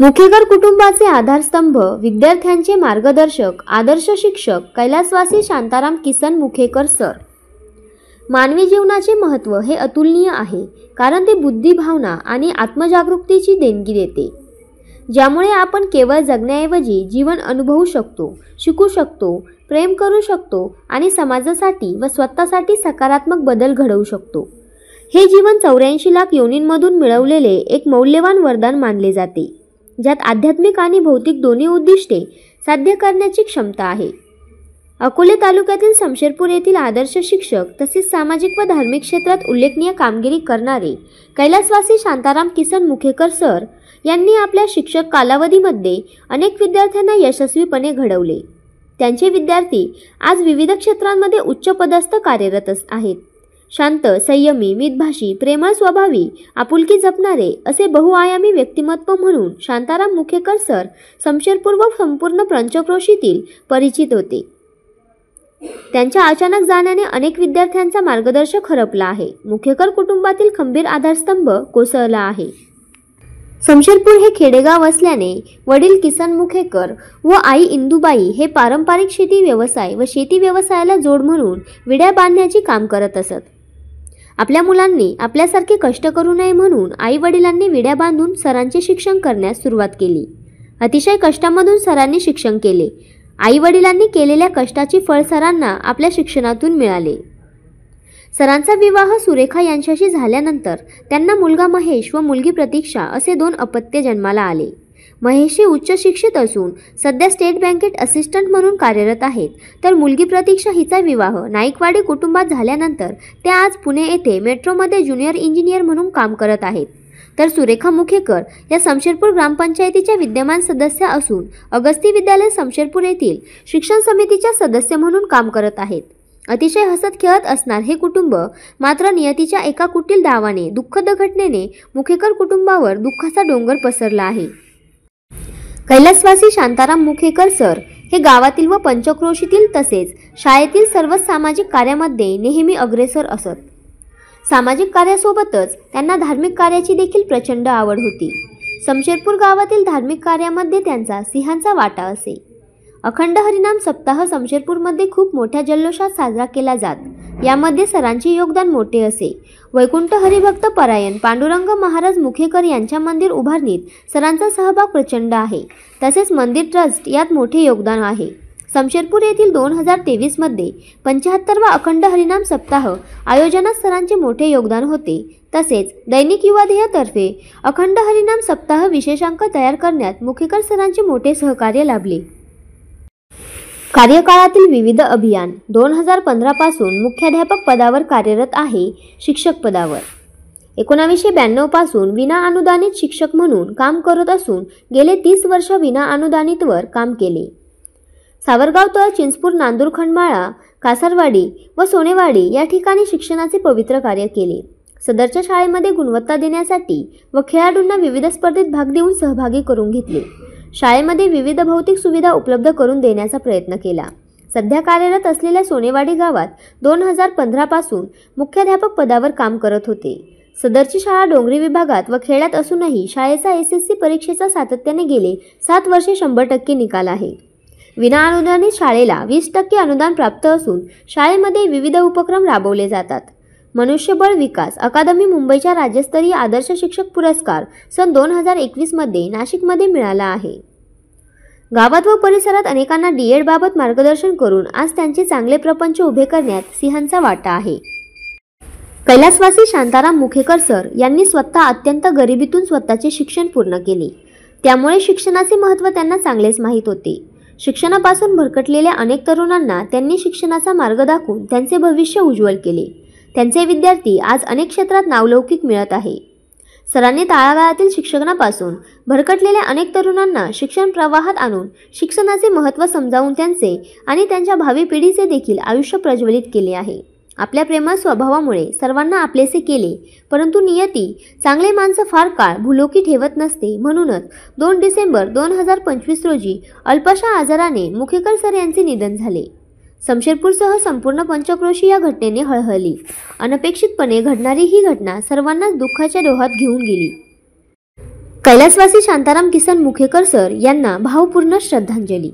मुखेकर कुटुंबाचे आधारस्तंभ, विद्यार्थ्यांचे मार्गदर्शक, आदर्श शिक्षक कैलासवासी शांताराम किसन मुखेकर सर। मानवी जीवनाचे महत्त्व हे अतुलनीय आहे, कारण ते बुद्धी, भावना आणि आत्मजागृतीची देणगी देते, ज्यामुळे आपण केवळ जगण्याऐवजी जीवन अनुभवू शकतो, शिकू शकतो, प्रेम करू शकतो आणि समाजासाठी व स्वतःसाठी सकारात्मक बदल घडवू शकतो। हे जीवन 84 लाख योनींमधून मिळवलेले एक मौल्यवान वरदान मानले जाते, ज्यात आध्यात्मिक आणि भौतिक दोन्ही उद्दिष्टे साध्य करण्याची क्षमता आहे। अकोले तालुक्यातील शमशेरपूर येथील आदर्श शिक्षक तसेच सामाजिक व धार्मिक क्षेत्रात उल्लेखनीय कामगिरी करणारे कैलासवासी शांताराम किसन मुखेकर सर यांनी आपल्या शिक्षक कालावधीमध्ये अनेक विद्यार्थ्यांना यशस्वीपणे घडवले। त्यांचे विद्यार्थी आज विविध क्षेत्रांमध्ये उच्च पदस्थ कार्यरत आहेत। शांत, संयमी, मितभाषी, प्रेमळ स्वभावी, आपुलकी जपणारे असे बहुआयामी व्यक्तिमत्व म्हणून शांताराम मुखेकर सर शमशेरपूर व संपूर्ण पंचक्रोशीतील परिचित होते। त्यांच्या अचानक जाण्याने अनेक विद्यार्थ्यांचा मार्गदर्शक हरपला आहे। मुखेकर कुटुंबातील खंबीर आधारस्तंभ कोसळला आहे। शमशेरपूर हे खेडेगाव असल्याने वडील किसन मुखेकर व आई इंदुबाई हे पारंपरिक शेती व्यवसाय व शेती व्यवसायाला जोड म्हणून विड्या बांधण्याचे काम करत असत। आपल्या मुलांनी आपल्यासारखे कष्ट करू नये म्हणून आई वडिलांनी विड्या बांधून सरांचे शिक्षण करण्यास सुरुवात केली। अतिशय कष्टामधून सरांनी शिक्षण केले। आई वडिलांनी केलेल्या कष्टाचे फळ सरांना आपल्या शिक्षणातून मिळाले। सरांचा विवाह सुरेखा यांच्याशी झाल्यानंतर त्यांना मुलगा महेश व मुलगी प्रतीक्षा असे 2 अपत्य जन्माला आले। महेश हे उच्च शिक्षित असून सध्या स्टेट बँकेत असिस्टंट म्हणून कार्यरत आहेत, तर मुलगी प्रतीक्षा हिचा विवाह नाईकवाडी कुटुंबात झाल्यानंतर त्या आज पुणे येथे मेट्रोमध्ये ज्युनियर इंजिनियर म्हणून काम करत आहेत। तर सुरेखा मुखेकर या शमशेरपूर ग्रामपंचायतीच्या विद्यमान सदस्य असून अगस्ती विद्यालय शमशेरपूर येथील शिक्षण समितीच्या सदस्य म्हणून काम करत आहेत। अतिशय हसत खेळत असणार हे कुटुंब मात्र नियतीच्या एका कुटील डावाने, दुःखद घटनेने मुखेकर कुटुंबावर दुःखाचा डोंगर पसरला आहे। कैलासवासी शांताराम मुखेकर सर हे गावातील व पंचक्रोशीतील तसेच शाळेतील सर्व सामाजिक कार्यामध्ये नेहमी अग्रेसर असत। सामाजिक कार्यासोबतच त्यांना धार्मिक कार्याची देखील प्रचंड आवड होती। शमशेरपूर गावातील धार्मिक कार्यामध्ये त्यांचा सिंहांचा वाटा असे। अखंड हरिनाम सप्ताह शमशेरपूरमध्ये खूप मोठ्या जल्लोषात साजरा केला जात, यामध्ये सरांचे योगदान मोठे असे। वैकुंठ हरिभक्त परायण पांडुरंग महाराज मुखेकर यांच्या मंदिर उभारणीत सरांचा सहभाग प्रचंड आहे। तसेच मंदिर ट्रस्ट यात मोठे योगदान आहे। शमशेरपूर येथील 2023 मध्ये 75वा अखंड हरिनाम सप्ताह आयोजनात सरांचे मोठे योगदान होते। तसेच दैनिक युवाध्येय तर्फे अखंड हरिनाम सप्ताह विशेषांक तयार करण्यात मुखेकर सरांचे मोठे सहकार्य लाभले। कार्यकाळातील विविध अभियान 2015 पासून मुख्याध्यापक पदावर कार्यरत आहे। शिक्षक पदावर 1992 पासून विना अनुदानित शिक्षक म्हणून काम करत असून गेले 30 वर्ष विना अनुदानितवर काम केले। सावरगाव तळ, चिंचपूर, नांदूर, खंडमाळा, कासारवाडी व सोनेवाडी या ठिकाणी शिक्षणाचे पवित्र कार्य केले। सदरच्या शाळेमध्ये गुणवत्ता देण्यासाठी व खेळाडूंना विविध स्पर्धेत भाग देऊन सहभागी करून घेतले। शाळेमध्ये विविध भौतिक सुविधा उपलब्ध करून देण्याचा प्रयत्न केला। सध्या कार्यरत असलेल्या सोनेवाडी गावात 2015 पासून मुख्याध्यापक पदावर काम करत होते। सदरची शाळा डोंगरी विभागात व खेड्यात असूनही शाळेचा SSC परीक्षेचा सातत्याने गेले 7 वर्षे 100% निकाल आहे। विना अनुदानित शाळेला 20% अनुदान प्राप्त असून शाळेमध्ये विविध उपक्रम राबवले जातात। मनुष्यबळ विकास अकादमी मुंबईच्या राज्यस्तरीय आदर्श शिक्षक पुरस्कार सन 2021 मध्ये नाशिकमध्ये मिळाला आहे। गावात व परिसरात अनेकांना DED बाबत मार्गदर्शन करून आज त्यांचे चांगले प्रपंच उभे करण्यात सिंहांचा वाटा आहे। कैलासवासी शांताराम मुखेकर सर यांनी स्वतः अत्यंत गरिबीतून स्वतःचे शिक्षण पूर्ण केले, त्यामुळे शिक्षणाचे महत्त्व त्यांना चांगलेच माहीत होते। शिक्षणापासून भरकटलेल्या अनेक तरुणांना त्यांनी शिक्षणाचा मार्ग दाखवून त्यांचे भविष्य उज्ज्वल केले। त्यांचे विद्यार्थी आज अनेक क्षेत्रात नावलौकिक मिळत आहे। सरांनी तळागाळातील शिक्षणापासून भरकटलेल्या अनेक तरुणांना शिक्षण प्रवाहात आणून शिक्षणाचे महत्त्व समजावून त्यांचे आणि त्यांच्या भावी पिढीचे देखील आयुष्य प्रज्वलित केले आहे। आपल्या प्रेमळ स्वभावामुळे सर्वांना आपलेसे केले, परंतु नियती चांगले माणसं फार काळ भुलोकी ठेवत नसते। म्हणूनच 2 डिसेंबर 2025 रोजी अल्पशा आजाराने मुखेकर सर यांचे निधन झाले। शमशेरपूरसह संपूर्ण पंचक्रोशी या घटनेने हळहळली। अनपेक्षितपणे घडणारी ही घटना सर्वांनाच दुःखाच्या डोहात घेऊन गेली। कैलासवासी शांताराम किसन मुखेकर सर यांना भावपूर्ण श्रद्धांजली.